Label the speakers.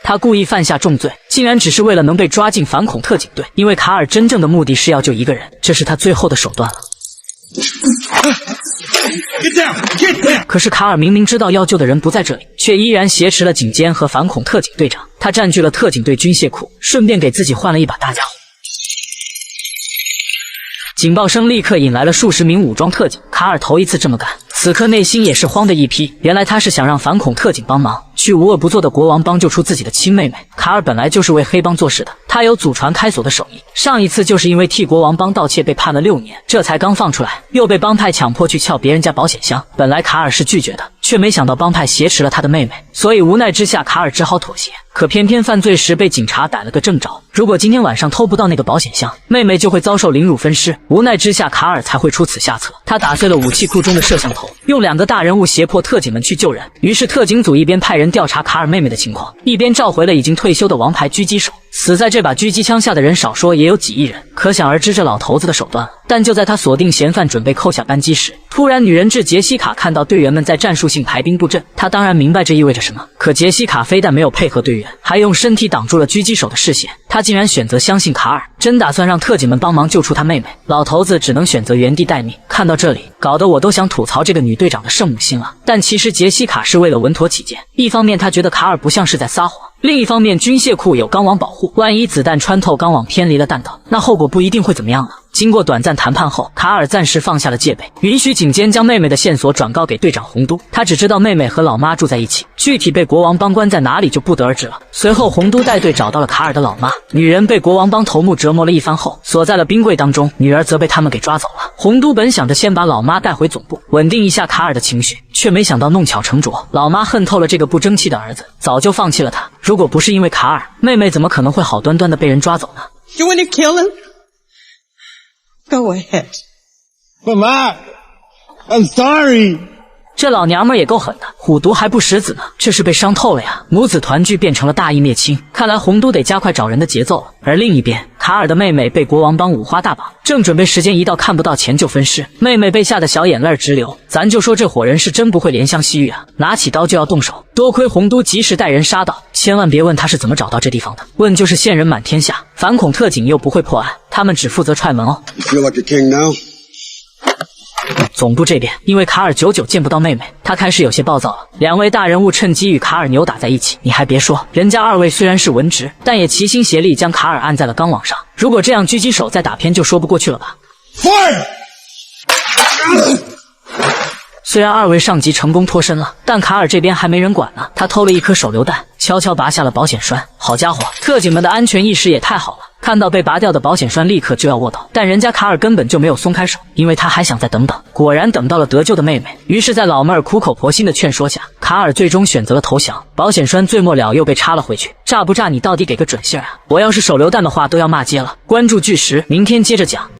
Speaker 1: 他故意犯下重罪，竟然只是为了能被抓进反恐特警队。因为卡尔真正的目的是要救一个人，这是他最后的手段了。可是卡尔明明知道要救的人不在这里，却依然挟持了警监和反恐特警队长。他占据了特警队军械庫，順便給自己換了一把大家伙。警報聲立刻引來了數十名武裝特警，卡爾頭一次這麼幹，此刻內心也是慌的一批。原來他是想讓反恐特警幫忙，去無惡不作的國王幫救出自己的親妹妹。卡爾本來就是為黑幫做事的，他有祖傳開鎖的手藝。上一次就是因為替國王幫盜竊被判了6年，這才剛放出來，又被幫派強迫去撬別人家保險箱。本來卡爾是拒絕的，卻沒想到幫派挾持了他的妹妹，所以無奈之下卡爾只好妥協。可偏偏犯罪時被警察逮了個正着，如果今天晚上偷不到那個保險箱，妹妹就會遭受凌辱分屍。無奈之下卡爾才會出此下策，他打碎了武器庫中的攝像頭，用2個大人物脅迫特警們去救人。於是特警組一邊派人調查卡爾妹妹的情況，一邊召回了已經退休的王牌狙擊手。死在這把狙擊槍下的人少說也有幾億人，可想而知這老頭子的手段了。但就在他鎖定嫌犯準備扣下扳機時，突然女人質傑西卡看到隊員們在戰術性排兵布陣，她當然明白這意味着什麼。可傑西卡非但沒有配合隊員，還用身體擋住了狙擊手的視線。她竟然選擇相信卡爾，真打算讓特警們幫忙救出他妹妹。老頭子只能選擇原地待命。看到這裡，搞得我都想吐槽這個女隊長的聖母心了。但其實傑西卡是為了穩妥起見，一方面她覺得卡爾不像是在撒謊，另一方面軍械庫有鋼網保護，萬一子彈穿透鋼網偏離了彈道，那後果不一定會怎麼樣了。經過短暫談判後，卡爾暫時放下了戒備，允許警監將妹妹的線索轉告給隊長洪都。他只知道妹妹和老媽住在一起，具體被國王幫關在哪裡就不得而知了。隨後洪都帶隊找到了卡爾的老媽，女人被國王幫頭目折磨了一番後，鎖在了冰櫃當中，女兒則被他們給抓走了。洪都本想着先把老媽帶回總部，穩定一下卡爾的情緒，卻沒想到弄巧成拙，老媽恨透了這個不爭氣的兒子，早就放棄了他。如果不是因為卡爾，妹妹怎麼可能會好端端的被人抓走呢？
Speaker 2: You want to kill him? Go ahead.
Speaker 3: Mama, I'm sorry.
Speaker 1: 這老娘們也夠狠的，虎毒還不食子呢，這是被傷透了呀！母子團聚變成了大義滅親，看來洪都得加快找人的節奏了。而另一邊，卡爾的妹妹被國王幫五花大綁，正準備時間一到看不到錢就分屍，妹妹被嚇得小眼淚直流。咱就說這夥人是真不會憐香惜玉啊，拿起刀就要動手。多虧洪都及時帶人殺到，千萬別問他是怎麼找到這地方的，問就是線人滿天下。反恐特警又不會破案，他們只負責踹門哦。
Speaker 3: You feel like a king now?
Speaker 1: 總部這邊，因為卡爾久久見不到妹妹，他開始有些暴躁了。兩位大人物趁機與卡爾扭打在一起。你還別說，人家二位雖然是文職，但也齊心協力將卡爾按在了鋼網上。如果這樣狙擊手再打偏，就說不過去了吧。雖然二位上級成功脫身了，但卡爾這邊還沒人管呢。他偷了一顆手榴彈，悄悄拔下了保險栓。好家伙，特警們的安全意識也太好了，看到被拔掉的保險栓立刻就要臥倒，但人家卡爾根本就沒有鬆開手，因為他還想再等等。果然等到了得救的妹妹，於是在老妹兒苦口婆心的勸說下，卡爾最終選擇了投降。保險栓最末了又被插了回去，炸不炸你到底給個準信啊！我要是手榴彈的話都要罵街了。關注巨石，明天接着講。